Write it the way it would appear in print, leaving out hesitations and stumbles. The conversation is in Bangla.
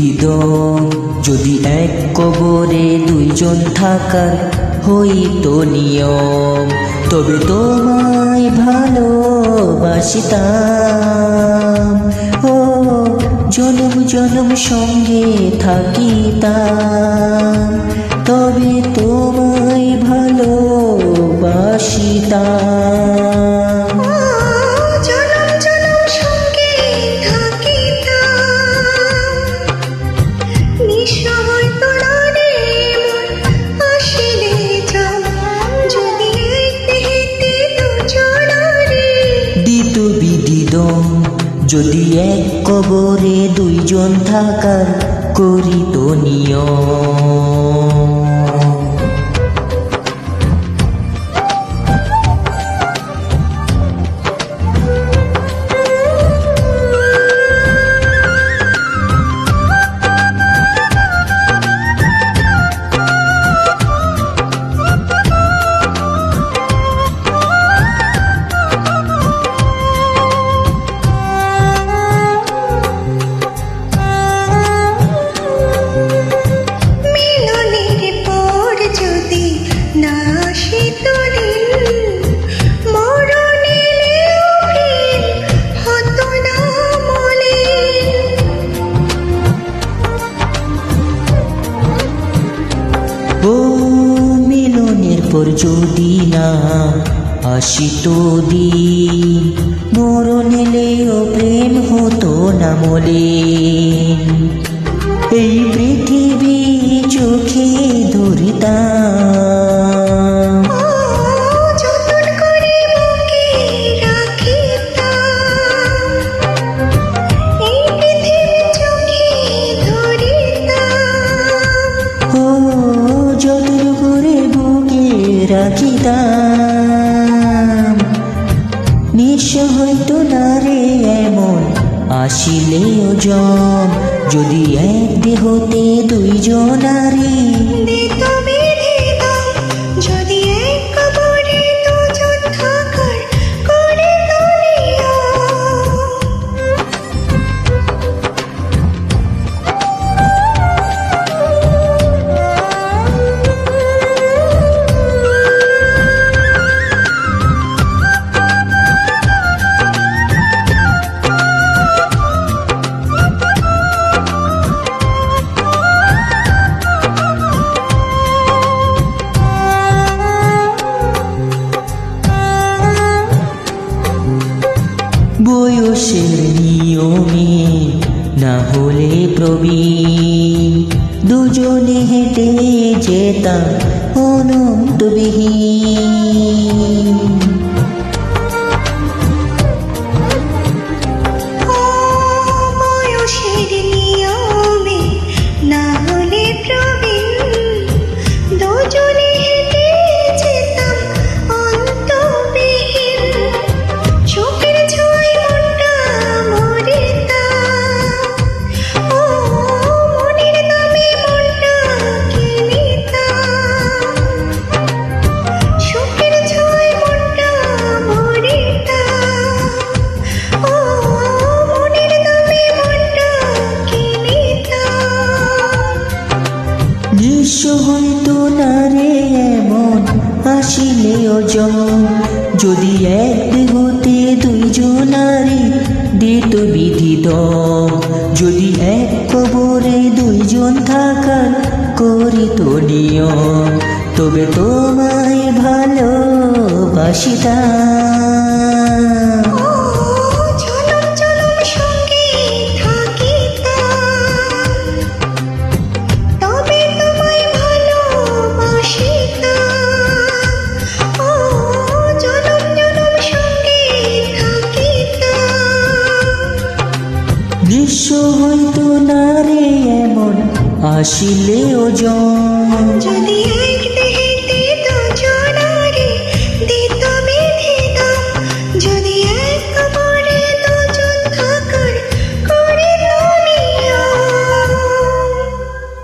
বিধিদম যদি এক কবরে দুইজন থাকার হইতো নিয়ম, তবে তোমায় ভালোবাসিতাম, ও জনম জনম সঙ্গে থাকিতাম, তবে তোমায় ভালোবাসিতাম। জনম জনম সঙ্গে থাকিতাম, নিঃস্ব হইতো না রে মন আসিলে যাও, যদি এক দেহেতে দুজনারে দিত বিধিদম যদি এক কবরে দুইজন থাকার করিত নিয়ম। ও মিলনের পর যদি না আসিত দিন, মরণ এলেও প্রেম হতো না মলিন, এই পৃথিবী চোখে ধরিতাম, যতন করে বুকে রাখিতাম, এই পৃথিবী চোখে ধরিতাম, ও যতন করে বুকে রাখিতাম, নিঃস্ব হইতো না রে এমন আসিলেও জম, যদি এক দেহতে দুইজনারি দিত বিধিদম যদি এক কবরে দুজন থাকার করিত নিয়ম। বয়সের নিয়মে না হলে প্রবীণ, দুজনে হেঁটে যেতাম অনন্তবিহীন, বয়সের নিয়মে না হলে প্রবীণ, দুজনে হেঁটে যেতাম অন্তবিহীন, চোখের ছোঁয়ায় মনটা মরিতাম, ও মনের দামে মনটা কিনিতাম, চোখের ছোঁয়ায় মনটা মরিতাম, ও মনের দামে মনটা কিনিতাম। নিঃস্ব হইতো না রে এমন আসিলেও জম, যদি এক দেহতে দুইজনারি দিত বিধিদম, যদি এক কবরে দুইজন থাকার করিত নিয়ম, তবে তোমায় ভালোবাসিতাম। জনম জনম সঙ্গে থাকিতাম, তবে তোমায় ভালোবাসিতাম, ও জনম জনম সঙ্গে থাকিতাম, নিঃস্ব হইতো না রে এমন আসিলেও জম, যদি